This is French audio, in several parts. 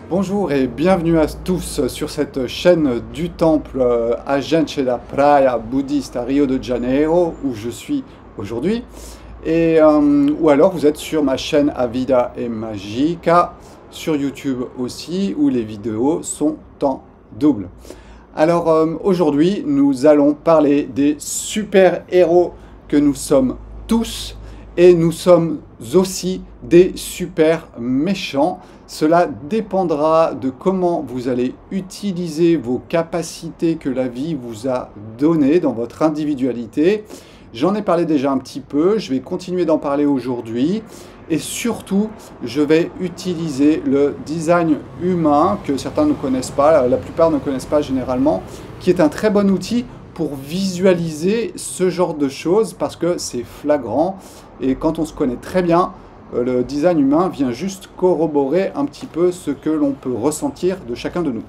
Bonjour et bienvenue à tous sur cette chaîne du temple à Gente da Praia bouddhiste à Rio de Janeiro où je suis aujourd'hui, ou alors vous êtes sur ma chaîne A Vida e Magica sur YouTube aussi où les vidéos sont en double. Alors aujourd'hui nous allons parler des super-héros que nous sommes tous et nous sommes aussi des super méchants. Cela dépendra de comment vous allez utiliser vos capacités que la vie vous a données dans votre individualité. J'en ai parlé déjà un petit peu, je vais continuer d'en parler aujourd'hui. Et surtout, je vais utiliser le design humain que certains ne connaissent pas, la plupart ne connaissent pas généralement, qui est un très bon outil pour visualiser ce genre de choses parce que c'est flagrant. Et quand on se connaît très bien, le design humain vient juste corroborer un petit peu ce que l'on peut ressentir de chacun de nous.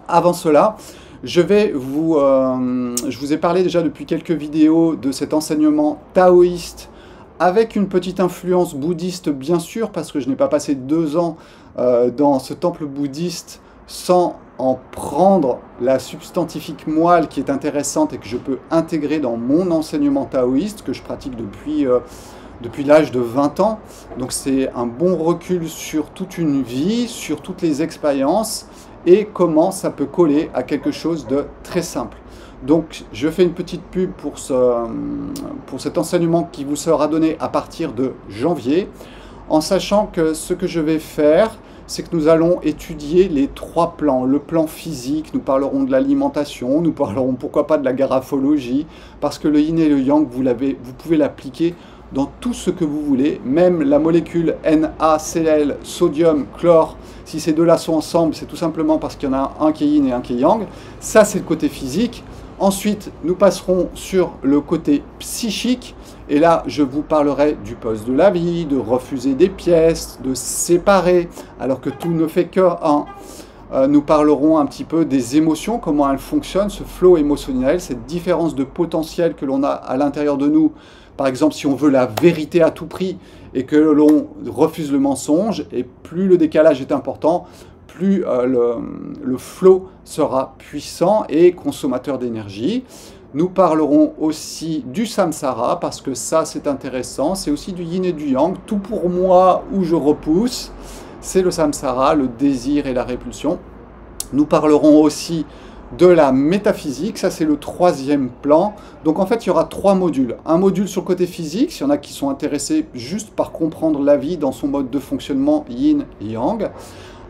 Avant cela, je vous ai parlé déjà depuis quelques vidéos de cet enseignement taoïste avec une petite influence bouddhiste bien sûr, parce que je n'ai pas passé 2 ans dans ce temple bouddhiste sans en prendre la substantifique moelle qui est intéressante et que je peux intégrer dans mon enseignement taoïste que je pratique depuis l'âge de 20 ans. Donc c'est un bon recul sur toute une vie, sur toutes les expériences et comment ça peut coller à quelque chose de très simple. Donc je fais une petite pub pour cet enseignement qui vous sera donné à partir de janvier, en sachant que ce que je vais faire, c'est que nous allons étudier les 3 plans. Le plan physique, nous parlerons de l'alimentation, nous parlerons pourquoi pas de la graphologie, parce que le yin et le yang, vous pouvez l'appliquer dans tout ce que vous voulez, même la molécule NaCl, sodium, chlore, si ces deux-là sont ensemble, c'est tout simplement parce qu'il y en a un qui est yin et un qui est yang. Ça, c'est le côté physique. Ensuite, nous passerons sur le côté psychique, et là, je vous parlerai du puzzle de la vie, de refuser des pièces, de séparer, alors que tout ne fait que un. Nous parlerons un petit peu des émotions, comment elles fonctionnent, ce flow émotionnel, cette différence de potentiel que l'on a à l'intérieur de nous. Par exemple, si on veut la vérité à tout prix et que l'on refuse le mensonge, et plus le décalage est important, plus le flow sera puissant et consommateur d'énergie. Nous parlerons aussi du samsara, parce que ça c'est intéressant, c'est aussi du yin et du yang, tout pour moi où je repousse, c'est le samsara, le désir et la répulsion. Nous parlerons aussi de la métaphysique, ça c'est le 3e plan. Donc en fait il y aura 3 modules. Un module sur le côté physique, s'il y en a qui sont intéressés juste par comprendre la vie dans son mode de fonctionnement yin et yang.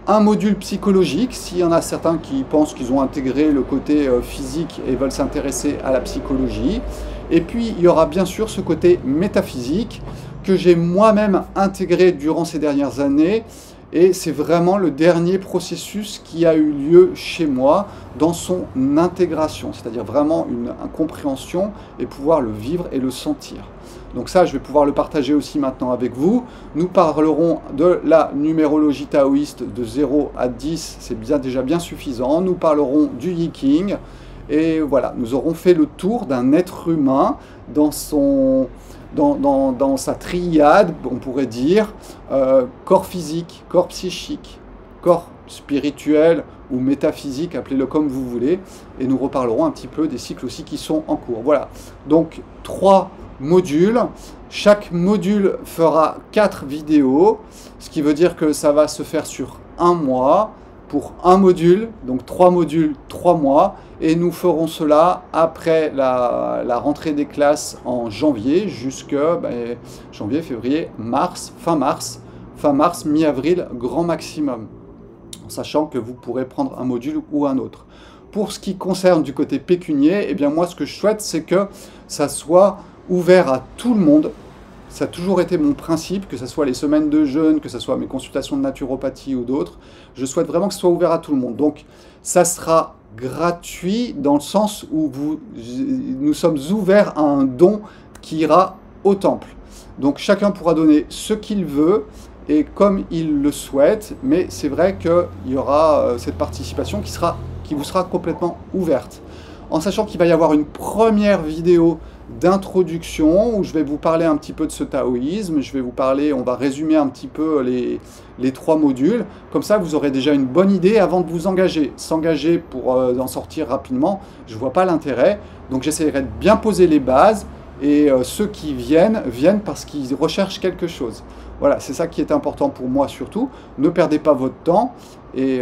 Un module psychologique, s'il y en a certains qui pensent qu'ils ont intégré le côté physique et veulent s'intéresser à la psychologie. Et puis il y aura bien sûr ce côté métaphysique que j'ai moi-même intégré durant ces dernières années. Et c'est vraiment le dernier processus qui a eu lieu chez moi dans son intégration, c'est-à-dire vraiment une compréhension et pouvoir le vivre et le sentir. Donc ça, je vais pouvoir le partager aussi maintenant avec vous. Nous parlerons de la numérologie taoïste de 0 à 10, c'est déjà bien suffisant. Nous parlerons du Yiking. Et voilà, nous aurons fait le tour d'un être humain dans sa triade, on pourrait dire, corps physique, corps psychique, corps spirituel ou métaphysique, appelez-le comme vous voulez. Et nous reparlerons un petit peu des cycles aussi qui sont en cours. Voilà, donc 3 modules. Chaque module fera 4 vidéos, ce qui veut dire que ça va se faire sur 1 mois pour un module, donc 3 modules, 3 mois, et nous ferons cela après la rentrée des classes en janvier, jusque janvier, février, mars, fin mars, mi-avril, grand maximum, en sachant que vous pourrez prendre un module ou un autre. Pour ce qui concerne du côté pécunier, eh bien moi ce que je souhaite, c'est que ça soit ouvert à tout le monde. Ça a toujours été mon principe, que ce soit les semaines de jeûne, que ce soit mes consultations de naturopathie ou d'autres. Je souhaite vraiment que ce soit ouvert à tout le monde. Donc, ça sera gratuit dans le sens où nous sommes ouverts à un don qui ira au temple. Donc chacun pourra donner ce qu'il veut et comme il le souhaite, mais c'est vrai qu'il y aura cette participation qui vous sera complètement ouverte. En sachant qu'il va y avoir une première vidéo d'introduction où je vais vous parler un petit peu de ce taoïsme, on va résumer un petit peu les 3 modules, comme ça vous aurez déjà une bonne idée avant de vous engager. S'engager pour en sortir rapidement, je ne vois pas l'intérêt, donc j'essaierai de bien poser les bases, et ceux qui viennent parce qu'ils recherchent quelque chose. Voilà, c'est ça qui est important pour moi surtout. Ne perdez pas votre temps, et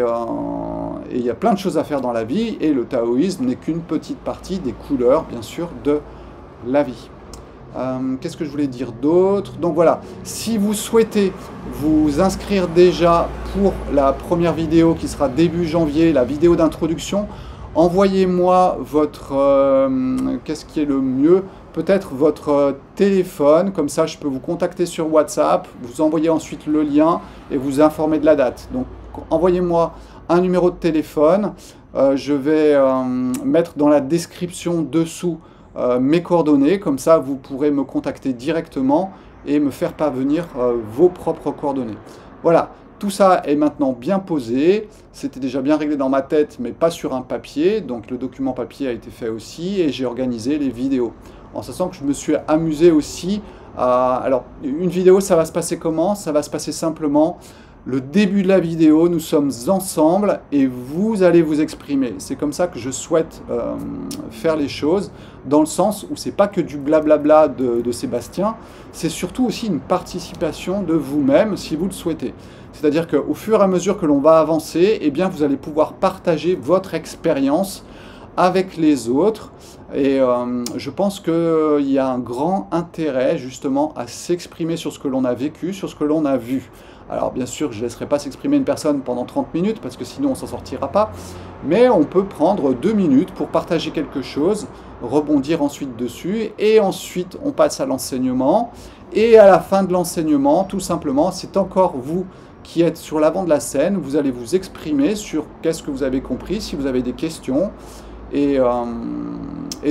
il y a plein de choses à faire dans la vie, et le taoïsme n'est qu'une petite partie des couleurs, bien sûr, de la vie. Qu'est-ce que je voulais dire d'autre? Donc voilà, si vous souhaitez vous inscrire déjà pour la première vidéo qui sera début janvier, la vidéo d'introduction, envoyez-moi votre... qu'est-ce qui est le mieux? Peut-être votre téléphone, comme ça je peux vous contacter sur WhatsApp, vous envoyez ensuite le lien et vous informer de la date. Donc envoyez-moi un numéro de téléphone, je vais mettre dans la description dessous mes coordonnées, comme ça vous pourrez me contacter directement et me faire parvenir vos propres coordonnées. Voilà, tout ça est maintenant bien posé, c'était déjà bien réglé dans ma tête mais pas sur un papier, donc le document papier a été fait aussi et j'ai organisé les vidéos. En sachant que je me suis amusé aussi à... Alors, une vidéo, ça va se passer comment? Ça va se passer simplement, le début de la vidéo, nous sommes ensemble et vous allez vous exprimer. C'est comme ça que je souhaite faire les choses, dans le sens où c'est pas que du blablabla de Sébastien, c'est surtout aussi une participation de vous-même, si vous le souhaitez. C'est-à-dire qu'au fur et à mesure que l'on va avancer, eh bien, vous allez pouvoir partager votre expérience avec les autres, et je pense qu'il y a un grand intérêt justement à s'exprimer sur ce que l'on a vécu, sur ce que l'on a vu. Alors bien sûr, je ne laisserai pas s'exprimer une personne pendant 30 minutes, parce que sinon on ne s'en sortira pas, mais on peut prendre 2 minutes pour partager quelque chose, rebondir ensuite dessus, et ensuite on passe à l'enseignement, et à la fin de l'enseignement, tout simplement, c'est encore vous qui êtes sur l'avant de la scène, vous allez vous exprimer sur qu'est-ce que vous avez compris, si vous avez des questions, et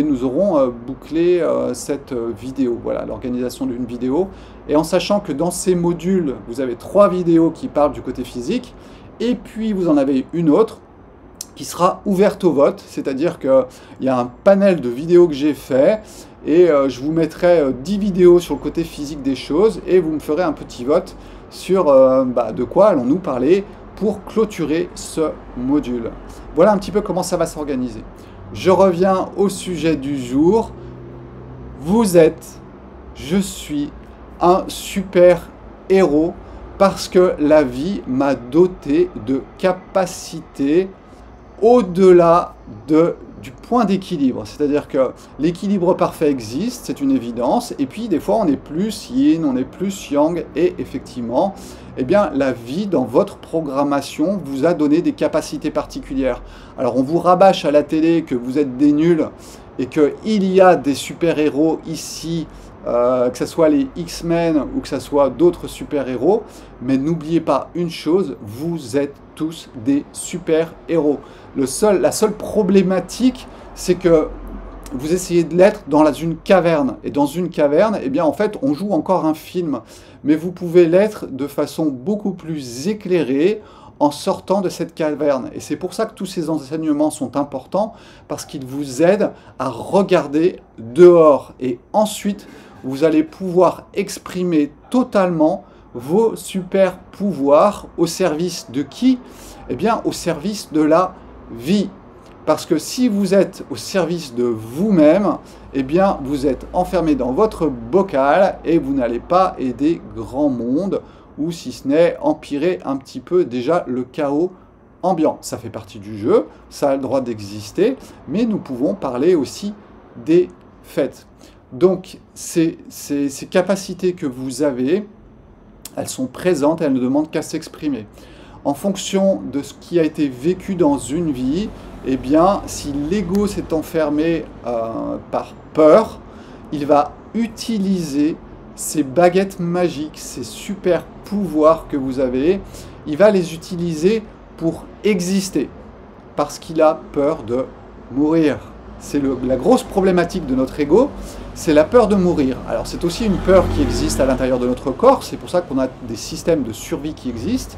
nous aurons bouclé cette vidéo, voilà, l'organisation d'une vidéo. Et en sachant que dans ces modules, vous avez 3 vidéos qui parlent du côté physique, et puis vous en avez une autre qui sera ouverte au vote, c'est-à-dire qu'il y a un panel de vidéos que j'ai fait, et je vous mettrai 10 vidéos sur le côté physique des choses, et vous me ferez un petit vote sur de quoi allons-nous parler pour clôturer ce module. Voilà un petit peu comment ça va s'organiser. Je reviens au sujet du jour. Vous êtes, je suis un super héros parce que la vie m'a doté de capacités au-delà du point d'équilibre. C'est-à-dire que l'équilibre parfait existe, c'est une évidence, et puis des fois on est plus yin, on est plus yang, et effectivement, eh bien, la vie dans votre programmation vous a donné des capacités particulières. Alors on vous rabâche à la télé que vous êtes des nuls, et qu'il y a des super-héros ici, que ce soit les X-Men ou que ce soit d'autres super-héros, mais n'oubliez pas une chose, vous êtes tous des super-héros. La seule problématique, c'est que vous essayez de l'être dans une caverne. Et dans une caverne, eh bien, en fait, on joue encore un film. Mais vous pouvez l'être de façon beaucoup plus éclairée en sortant de cette caverne. Et c'est pour ça que tous ces enseignements sont importants, parce qu'ils vous aident à regarder dehors. Et ensuite, vous allez pouvoir exprimer totalement vos super pouvoirs au service de qui? Eh bien, au service de la vie. Parce que si vous êtes au service de vous-même, eh bien, vous êtes enfermé dans votre bocal et vous n'allez pas aider grand monde, ou si ce n'est empirer un petit peu déjà le chaos ambiant. Ça fait partie du jeu, ça a le droit d'exister, mais nous pouvons parler aussi des faits. Donc, ces capacités que vous avez, elles sont présentes, elles ne demandent qu'à s'exprimer. En fonction de ce qui a été vécu dans une vie, eh bien, si l'ego s'est enfermé par peur, il va utiliser ces baguettes magiques, ces super pouvoirs que vous avez, il va les utiliser pour exister, parce qu'il a peur de mourir. c'est la grosse problématique de notre ego, c'est la peur de mourir. Alors c'est aussi une peur qui existe à l'intérieur de notre corps, c'est pour ça qu'on a des systèmes de survie qui existent.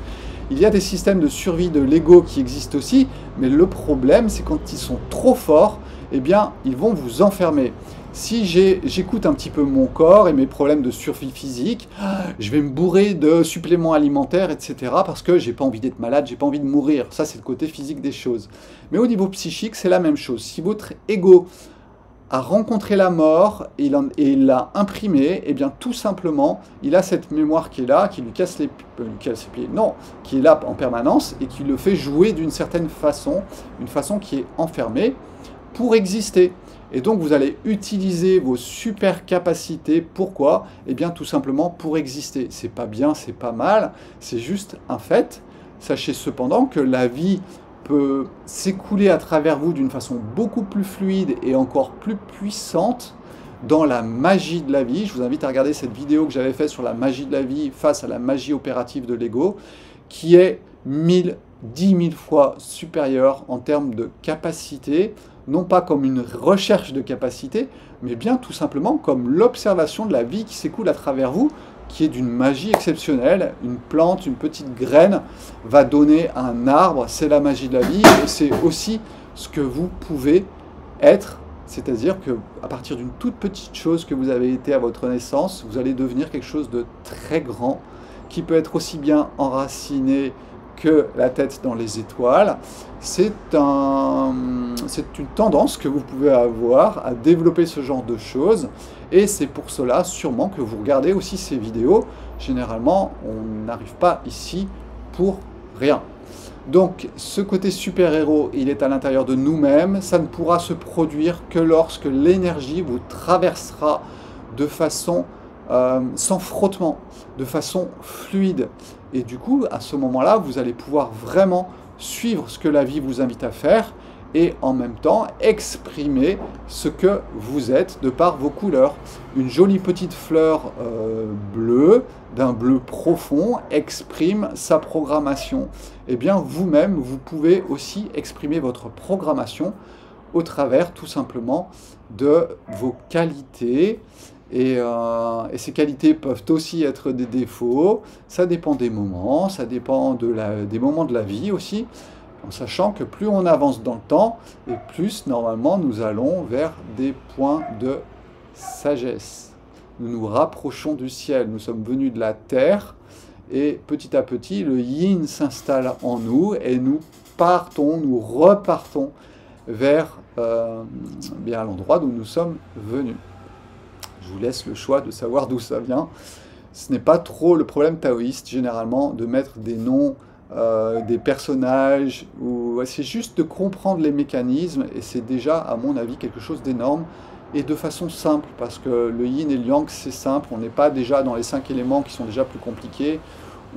Il y a des systèmes de survie de l'ego qui existent aussi, mais le problème c'est quand ils sont trop forts, eh bien ils vont vous enfermer. Si j'écoute un petit peu mon corps et mes problèmes de survie physique, je vais me bourrer de suppléments alimentaires, etc. parce que j'ai pas envie d'être malade, j'ai pas envie de mourir. Ça, c'est le côté physique des choses. Mais au niveau psychique, c'est la même chose. Si votre ego a rencontré la mort et il l'a imprimé, eh bien tout simplement, il a cette mémoire qui est là, qui lui casse les pieds, non, qui est là en permanence et qui le fait jouer d'une certaine façon, une façon qui est enfermée pour exister. Et donc vous allez utiliser vos super capacités. Pourquoi? Eh bien tout simplement pour exister. C'est pas bien, c'est pas mal, c'est juste un fait. Sachez cependant que la vie peut s'écouler à travers vous d'une façon beaucoup plus fluide et encore plus puissante dans la magie de la vie. Je vous invite à regarder cette vidéo que j'avais faite sur la magie de la vie face à la magie opérative de l'ego, qui est 1000, 10 000 fois supérieure en termes de capacité, non pas comme une recherche de capacité, mais bien tout simplement comme l'observation de la vie qui s'écoule à travers vous, qui est d'une magie exceptionnelle. Une plante, une petite graine va donner un arbre, c'est la magie de la vie, et c'est aussi ce que vous pouvez être, c'est-à-dire qu'à partir d'une toute petite chose que vous avez été à votre naissance, vous allez devenir quelque chose de très grand, qui peut être aussi bien enraciné que la tête dans les étoiles. C'est une tendance que vous pouvez avoir à développer ce genre de choses, et c'est pour cela sûrement que vous regardez aussi ces vidéos. Généralement, on n'arrive pas ici pour rien. Donc ce côté super-héros, il est à l'intérieur de nous-mêmes, ça ne pourra se produire que lorsque l'énergie vous traversera de façon sans frottement, de façon fluide. Et du coup, à ce moment-là, vous allez pouvoir vraiment suivre ce que la vie vous invite à faire et en même temps exprimer ce que vous êtes de par vos couleurs. Une jolie petite fleur bleue, d'un bleu profond, exprime sa programmation. Eh bien, vous-même, vous pouvez aussi exprimer votre programmation au travers tout simplement de vos qualités. Et ces qualités peuvent aussi être des défauts, ça dépend des moments, ça dépend des moments de la vie aussi, en sachant que plus on avance dans le temps, et plus normalement nous allons vers des points de sagesse. Nous nous rapprochons du ciel, nous sommes venus de la terre, et petit à petit le yin s'installe en nous, et nous repartons vers bien l'endroit d'où nous sommes venus. Je vous laisse le choix de savoir d'où ça vient. Ce n'est pas trop le problème taoïste, généralement, de mettre des noms, des personnages. C'est juste de comprendre les mécanismes, et c'est déjà, à mon avis, quelque chose d'énorme, et de façon simple, parce que le yin et le yang, c'est simple. On n'est pas déjà dans les 5 éléments qui sont déjà plus compliqués,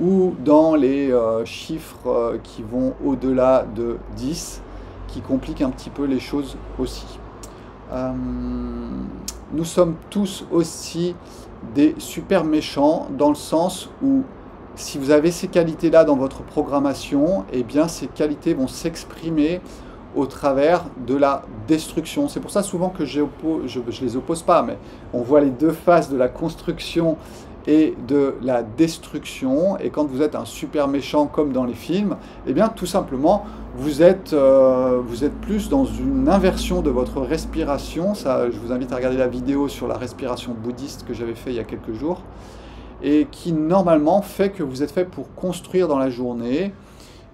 ou dans les chiffres qui vont au-delà de 10, qui compliquent un petit peu les choses aussi. Nous sommes tous aussi des super méchants, dans le sens où si vous avez ces qualités-là dans votre programmation, eh bien ces qualités vont s'exprimer au travers de la destruction. C'est pour ça souvent que je les oppose pas, mais on voit les deux faces de la construction et de la destruction. Et quand vous êtes un super méchant comme dans les films, eh bien tout simplement vous êtes plus dans une inversion de votre respiration. Ça, je vous invite à regarder la vidéo sur la respiration bouddhiste que j'avais fait il y a quelques jours, et qui normalement fait que vous êtes fait pour construire dans la journée,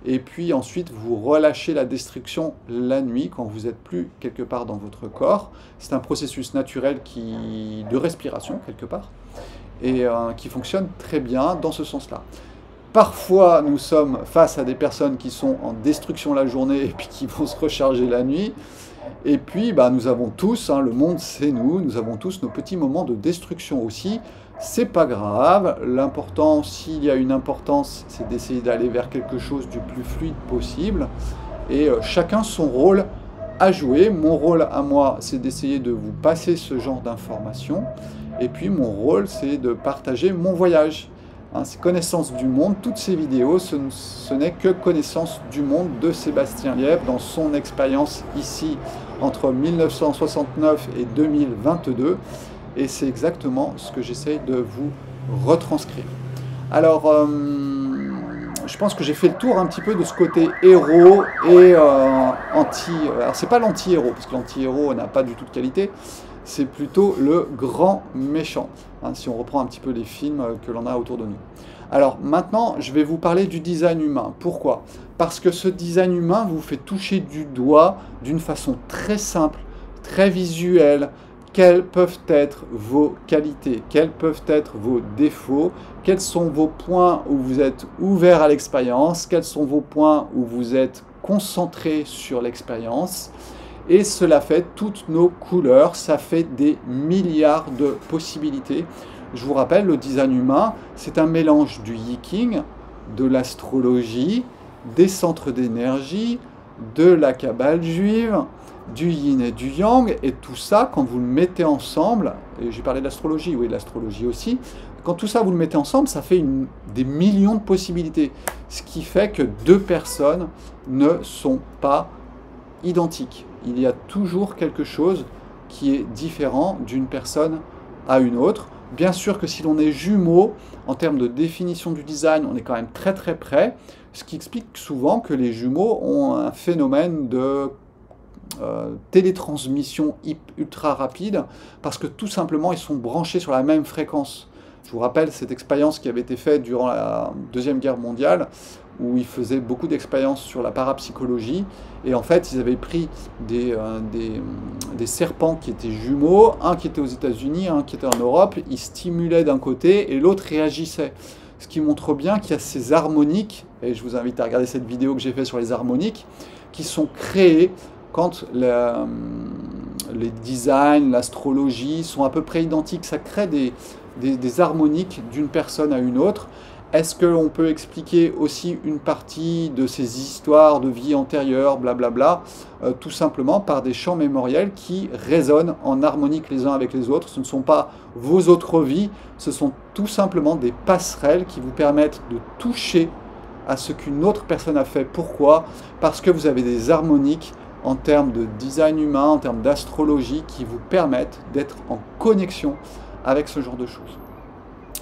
et puis ensuite vous relâchez la destruction la nuit quand vous n'êtes plus quelque part dans votre corps. C'est un processus naturel de respiration quelque part, et qui fonctionne très bien dans ce sens-là. Parfois, nous sommes face à des personnes qui sont en destruction la journée et puis qui vont se recharger la nuit. Et puis, nous avons tous, le monde c'est nous avons tous nos petits moments de destruction aussi. C'est pas grave, l'important, s'il y a une importance, c'est d'essayer d'aller vers quelque chose du plus fluide possible. Et chacun son rôle à jouer. Mon rôle à moi, c'est d'essayer de vous passer ce genre d'informations. Et puis mon rôle, c'est de partager mon voyage. C'est connaissance du monde. Toutes ces vidéos, ce n'est que connaissance du monde de Sébastien Lièvre dans son expérience ici entre 1969 et 2022. Et c'est exactement ce que j'essaie de vous retranscrire. Alors, je pense que j'ai fait le tour un petit peu de ce côté héros et anti... Alors, c'est pas l'anti-héros, parce que l'anti-héros n'a pas du tout de qualité. C'est plutôt le grand méchant, hein, si on reprend un petit peu les films que l'on a autour de nous. Alors maintenant, je vais vous parler du design humain. Pourquoi? Parce que ce design humain vous fait toucher du doigt d'une façon très simple, très visuelle, quelles peuvent être vos qualités, quels peuvent être vos défauts, quels sont vos points où vous êtes ouvert à l'expérience, quels sont vos points où vous êtes concentré sur l'expérience. Et cela fait toutes nos couleurs, ça fait des milliards de possibilités. Je vous rappelle, le design humain, c'est un mélange du Yi-King, de l'astrologie, des centres d'énergie, de la Kabbale juive, du Yin et du Yang, et tout ça, quand vous le mettez ensemble, et j'ai parlé de l'astrologie, oui, l'astrologie aussi, quand tout ça vous le mettez ensemble, ça fait des millions de possibilités, ce qui fait que deux personnes ne sont pas identiques. Il y a toujours quelque chose qui est différent d'une personne à une autre. Bien sûr que si l'on est jumeaux, en termes de définition du design, on est quand même très très près, ce qui explique souvent que les jumeaux ont un phénomène de télétransmission ultra rapide, parce que tout simplement ils sont branchés sur la même fréquence. Je vous rappelle cette expérience qui avait été faite durant la Deuxième Guerre mondiale, où ils faisaient beaucoup d'expériences sur la parapsychologie, et en fait ils avaient pris des serpents qui étaient jumeaux, un qui était aux États-Unis, un qui était en Europe, ils stimulaient d'un côté et l'autre réagissait. Ce qui montre bien qu'il y a ces harmoniques, et je vous invite à regarder cette vidéo que j'ai faite sur les harmoniques, qui sont créées quand les designs, l'astrologie sont à peu près identiques. Ça crée des harmoniques d'une personne à une autre. Est-ce qu'on peut expliquer aussi une partie de ces histoires de vie antérieure, blablabla, tout simplement par des champs mémoriels qui résonnent en harmonique les uns avec les autres. Ce ne sont pas vos autres vies, ce sont tout simplement des passerelles qui vous permettent de toucher à ce qu'une autre personne a fait. Pourquoi? Parce que vous avez des harmoniques en termes de design humain, en termes d'astrologie, qui vous permettent d'être en connexion avec ce genre de choses.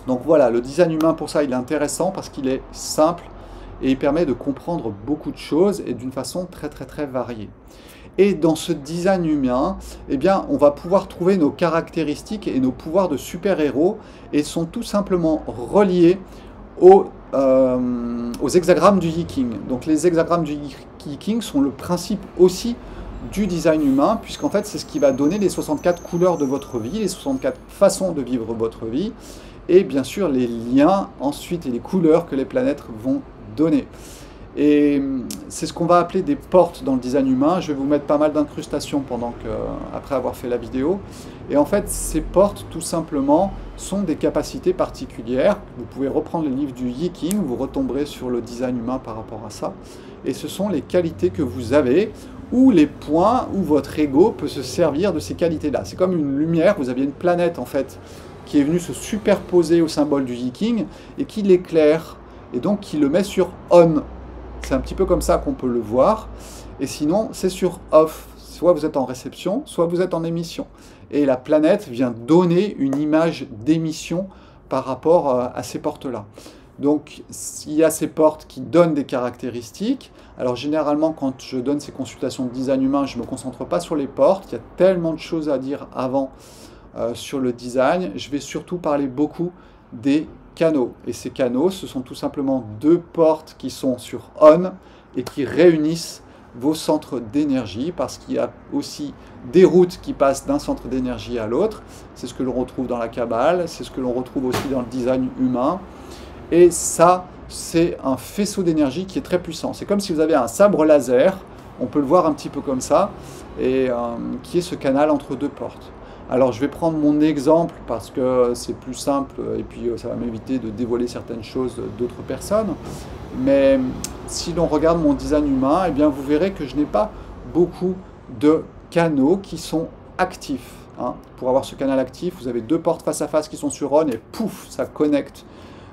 Donc voilà, le design humain pour ça, il est intéressant parce qu'il est simple et il permet de comprendre beaucoup de choses et d'une façon très très très variée. Et dans ce design humain, eh bien, on va pouvoir trouver nos caractéristiques et nos pouvoirs de super-héros et sont tout simplement reliés aux hexagrammes du Yi-King. Donc les hexagrammes du Yi-King sont le principe aussi du design humain, puisqu'en fait c'est ce qui va donner les 64 couleurs de votre vie, les 64 façons de vivre votre vie, et bien sûr les liens ensuite et les couleurs que les planètes vont donner. Et c'est ce qu'on va appeler des portes dans le design humain. Je vais vous mettre pas mal d'incrustations après avoir fait la vidéo. Et en fait, ces portes, tout simplement, sont des capacités particulières. Vous pouvez reprendre le livre du Yi-King, vous retomberez sur le design humain par rapport à ça. Et ce sont les qualités que vous avez, ou les points où votre ego peut se servir de ces qualités-là. C'est comme une lumière, vous aviez une planète, en fait, qui est venue se superposer au symbole du Yi-King, et qui l'éclaire, et donc qui le met sur on. C'est un petit peu comme ça qu'on peut le voir. Et sinon, c'est sur off. Soit vous êtes en réception, soit vous êtes en émission. Et la planète vient donner une image d'émission par rapport à ces portes-là. Donc, il y a ces portes qui donnent des caractéristiques. Alors, généralement, quand je donne ces consultations de design humain, je ne me concentre pas sur les portes. Il y a tellement de choses à dire avant sur le design. Je vais surtout parler beaucoup des canaux. Et ces canaux, ce sont tout simplement deux portes qui sont sur on et qui réunissent vos centres d'énergie, parce qu'il y a aussi des routes qui passent d'un centre d'énergie à l'autre. C'est ce que l'on retrouve dans la Kabbale, c'est ce que l'on retrouve aussi dans le design humain. Et ça, c'est un faisceau d'énergie qui est très puissant. C'est comme si vous avez un sabre laser, on peut le voir un petit peu comme ça, et qui est ce canal entre deux portes. Alors je vais prendre mon exemple parce que c'est plus simple et puis ça va m'éviter de dévoiler certaines choses d'autres personnes. Mais si l'on regarde mon design humain, eh bien vous verrez que je n'ai pas beaucoup de canaux qui sont actifs. Pour avoir ce canal actif, vous avez deux portes face à face qui sont sur on et pouf, ça connecte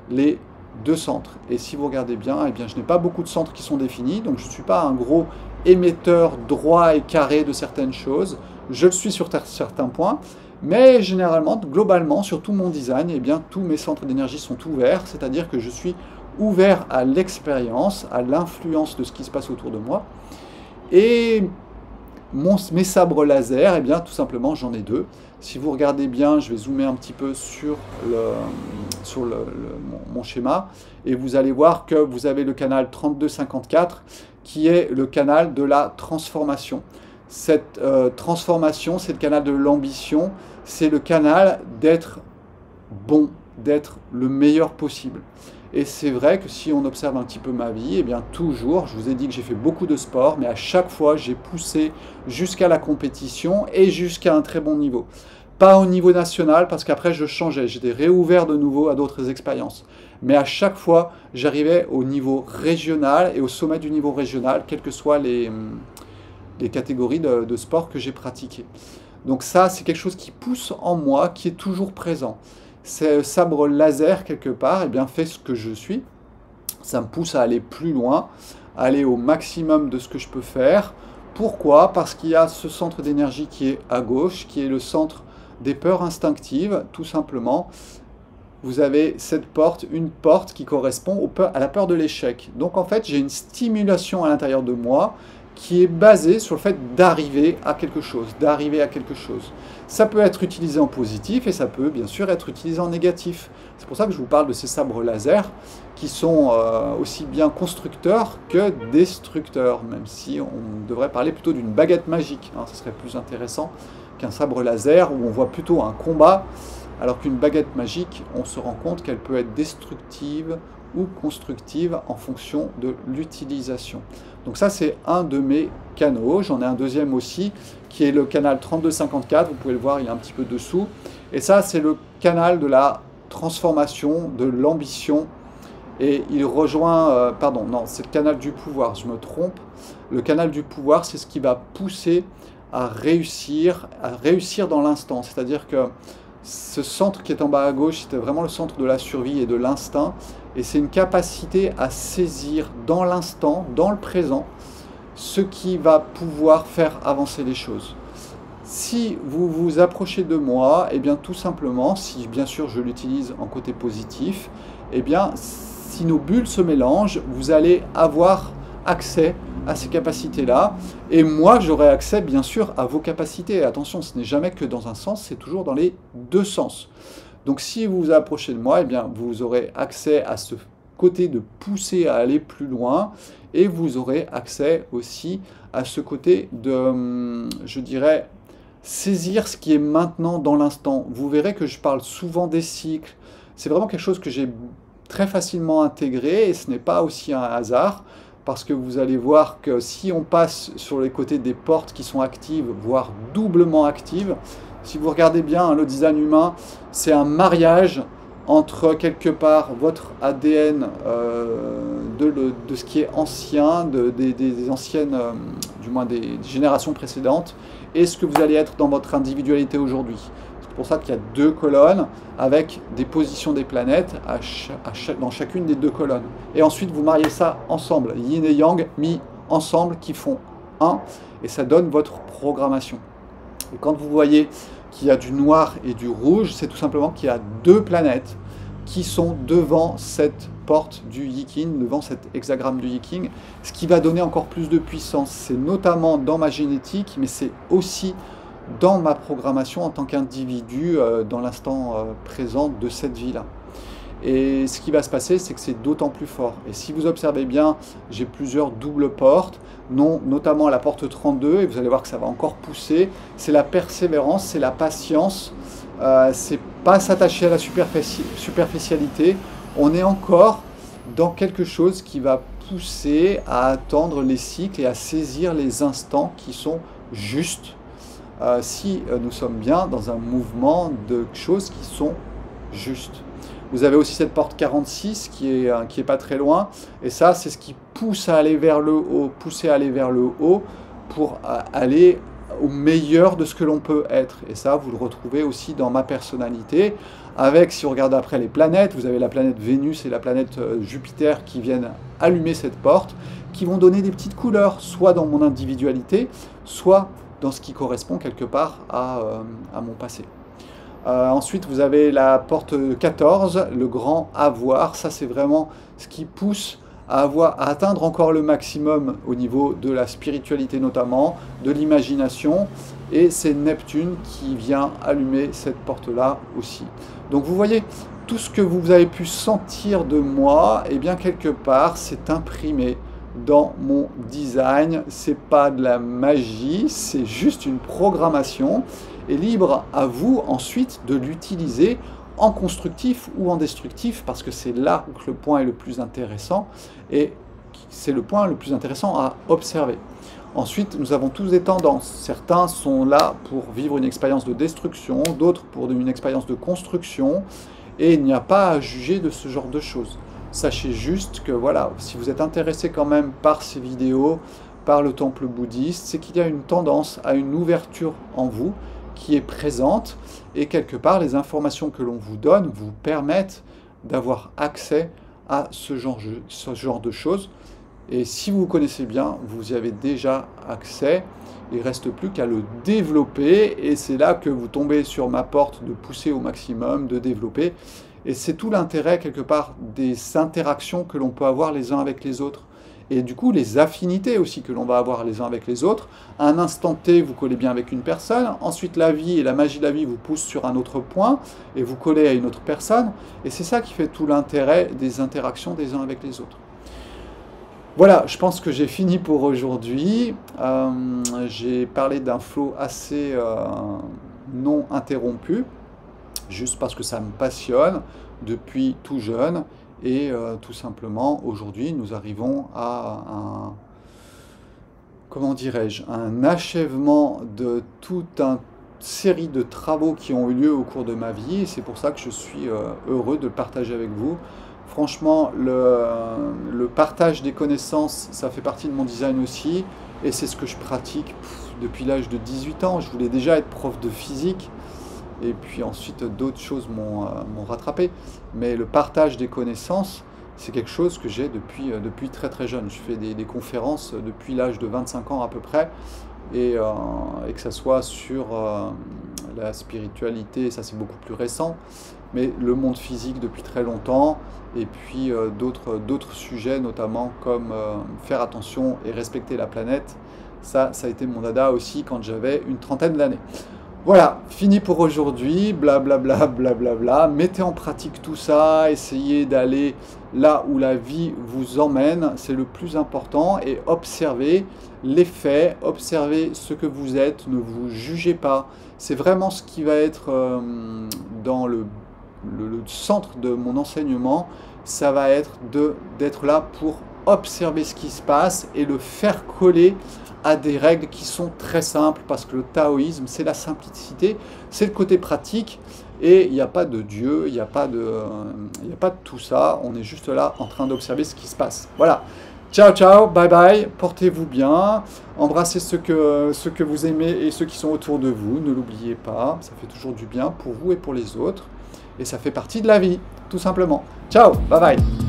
les 2 centres. Et si vous regardez bien, eh bien je n'ai pas beaucoup de centres qui sont définis, donc je ne suis pas un gros émetteur droit et carré de certaines choses. Je le suis sur certains points, mais généralement, globalement, sur tout mon design, eh bien tous mes centres d'énergie sont ouverts, c'est-à-dire que je suis ouvert à l'expérience, à l'influence de ce qui se passe autour de moi. Et mes sabres laser, eh bien tout simplement j'en ai 2. Si vous regardez bien, je vais zoomer un petit peu sur mon schéma, et vous allez voir que vous avez le canal 3254 qui est le canal de la transformation. Cette transformation, c'est le canal de l'ambition, c'est le canal d'être bon, d'être le meilleur possible. Et c'est vrai que si on observe un petit peu ma vie, eh bien toujours, je vous ai dit que j'ai fait beaucoup de sport, mais à chaque fois j'ai poussé jusqu'à la compétition et jusqu'à un très bon niveau. Pas au niveau national, parce qu'après je changeais, j'étais réouvert de nouveau à d'autres expériences. Mais à chaque fois, j'arrivais au niveau régional et au sommet du niveau régional, quelles que soient les catégories de sport que j'ai pratiquées. Donc ça, c'est quelque chose qui pousse en moi, qui est toujours présent. Ce sabre laser, quelque part, eh bien, fait ce que je suis. Ça me pousse à aller plus loin, à aller au maximum de ce que je peux faire. Pourquoi? Parce qu'il y a ce centre d'énergie qui est à gauche, qui est le centre des peurs instinctives, tout simplement. Vous avez cette porte, une porte qui correspond à la peur de l'échec. Donc en fait, j'ai une stimulation à l'intérieur de moi qui est basée sur le fait d'arriver à quelque chose, Ça peut être utilisé en positif et ça peut bien sûr être utilisé en négatif. C'est pour ça que je vous parle de ces sabres laser qui sont aussi bien constructeurs que destructeurs, même si on devrait parler plutôt d'une baguette magique. Ce serait plus intéressant qu'un sabre laser où on voit plutôt un combat, alors qu'une baguette magique, on se rend compte qu'elle peut être destructive ou constructive en fonction de l'utilisation. Donc ça, c'est un de mes canaux. J'en ai un deuxième aussi, qui est le canal 3254. Vous pouvez le voir, il est un petit peu dessous. Et ça, c'est le canal de la transformation, de l'ambition. Et il rejoint... pardon, non, c'est le canal du pouvoir, je me trompe. Le canal du pouvoir, c'est ce qui va pousser à réussir dans l'instant. C'est-à-dire que ce centre qui est en bas à gauche, c'était vraiment le centre de la survie et de l'instinct. Et c'est une capacité à saisir dans l'instant, dans le présent, ce qui va pouvoir faire avancer les choses. Si vous vous approchez de moi, eh bien tout simplement, si bien sûr je l'utilise en côté positif, eh bien si nos bulles se mélangent, vous allez avoir accès à ces capacités-là. Et moi, j'aurai accès, bien sûr, à vos capacités. Attention, ce n'est jamais que dans un sens, c'est toujours dans les 2 sens. Donc, si vous vous approchez de moi, eh bien, vous aurez accès à ce côté de pousser à aller plus loin. Et vous aurez accès aussi à ce côté de, je dirais, saisir ce qui est maintenant dans l'instant. Vous verrez que je parle souvent des cycles. C'est vraiment quelque chose que j'ai très facilement intégré et ce n'est pas aussi un hasard. Parce que vous allez voir que si on passe sur les côtés des portes qui sont actives, voire doublement actives, si vous regardez bien le design humain, c'est un mariage entre quelque part votre ADN de ce qui est ancien, des anciennes, du moins des générations précédentes, et ce que vous allez être dans votre individualité aujourd'hui. C'est pour ça qu'il y a 2 colonnes avec des positions des planètes dans chacune des 2 colonnes. Et ensuite, vous mariez ça ensemble, yin et yang mis ensemble qui font 1, et ça donne votre programmation. Et quand vous voyez qu'il y a du noir et du rouge, c'est tout simplement qu'il y a 2 planètes qui sont devant cette porte du Yiking, devant cet hexagramme du Yiking, ce qui va donner encore plus de puissance. C'est notamment dans ma génétique, mais c'est aussi dans ma programmation en tant qu'individu dans l'instant présent de cette vie-là. Et ce qui va se passer, c'est que c'est d'autant plus fort. Et si vous observez bien, j'ai plusieurs doubles portes, notamment la porte 32, et vous allez voir que ça va encore pousser. C'est la persévérance, c'est la patience, c'est pas s'attacher à la superficialité. On est encore dans quelque chose qui va pousser à attendre les cycles et à saisir les instants qui sont justes. Si nous sommes bien dans un mouvement de choses qui sont justes. Vous avez aussi cette porte 46 qui est pas très loin, et ça c'est ce qui pousse à aller vers le haut, pousser à aller vers le haut pour aller au meilleur de ce que l'on peut être. Et ça vous le retrouvez aussi dans ma personnalité, avec, si on regarde après les planètes, vous avez la planète Vénus et la planète Jupiter qui viennent allumer cette porte, qui vont donner des petites couleurs, soit dans mon individualité, soit dans ce qui correspond quelque part à mon passé. Ensuite, vous avez la porte 14, le grand avoir. Ça, c'est vraiment ce qui pousse à atteindre encore le maximum au niveau de la spiritualité notamment, de l'imagination. Et c'est Neptune qui vient allumer cette porte-là aussi. Donc vous voyez, tout ce que vous avez pu sentir de moi, eh bien quelque part, c'est imprimé dans mon design. C'est pas de la magie, c'est juste une programmation. Et libre à vous ensuite de l'utiliser en constructif ou en destructif, parce que c'est là que le point est le plus intéressant, et c'est le point le plus intéressant à observer. Ensuite, nous avons tous des tendances. Certains sont là pour vivre une expérience de destruction, d'autres pour une expérience de construction, et il n'y a pas à juger de ce genre de choses. Sachez juste que voilà, si vous êtes intéressé quand même par ces vidéos, par le temple bouddhiste, c'est qu'il y a une tendance à une ouverture en vous qui est présente, et quelque part les informations que l'on vous donne vous permettent d'avoir accès à ce genre de choses. Et si vous connaissez bien, vous y avez déjà accès. Il ne reste plus qu'à le développer, et c'est là que vous tombez sur ma porte de pousser au maximum, de développer. Et c'est tout l'intérêt quelque part des interactions que l'on peut avoir les uns avec les autres. Et du coup, les affinités aussi que l'on va avoir les uns avec les autres. À un instant T, vous collez bien avec une personne. Ensuite, la vie et la magie de la vie vous poussent sur un autre point et vous collez à une autre personne. Et c'est ça qui fait tout l'intérêt des interactions des uns avec les autres. Voilà, je pense que j'ai fini pour aujourd'hui. J'ai parlé d'un flow assez non interrompu, juste parce que ça me passionne depuis tout jeune. Et tout simplement, aujourd'hui, nous arrivons à un, comment dirais-je, un achèvement de toute une série de travaux qui ont eu lieu au cours de ma vie. Et c'est pour ça que je suis heureux de le partager avec vous. Franchement, le partage des connaissances, ça fait partie de mon design aussi. Et c'est ce que je pratique depuis l'âge de 18 ans. Je voulais déjà être prof de physique. Et puis ensuite, d'autres choses m'ont rattrapé. Mais le partage des connaissances, c'est quelque chose que j'ai depuis très très jeune. Je fais des conférences depuis l'âge de 25 ans à peu près. Et que ça soit sur la spiritualité, ça c'est beaucoup plus récent. Mais le monde physique depuis très longtemps. Et puis d'autres sujets, notamment comme faire attention et respecter la planète. Ça a été mon dada aussi quand j'avais une trentaine d'années. Voilà, fini pour aujourd'hui, blablabla, blablabla. Mettez en pratique tout ça, essayez d'aller là où la vie vous emmène, c'est le plus important, et observez les faits, observez ce que vous êtes, ne vous jugez pas. C'est vraiment ce qui va être dans le centre de mon enseignement, ça va être d'être là pour observer ce qui se passe et le faire coller à des règles qui sont très simples, parce que le taoïsme, c'est la simplicité, c'est le côté pratique, et il n'y a pas de Dieu, il n'y a pas de tout ça, on est juste là en train d'observer ce qui se passe. Voilà, ciao ciao, bye bye, portez-vous bien, embrassez ceux que vous aimez et ceux qui sont autour de vous, ne l'oubliez pas, ça fait toujours du bien pour vous et pour les autres, et ça fait partie de la vie, tout simplement. Ciao, bye bye.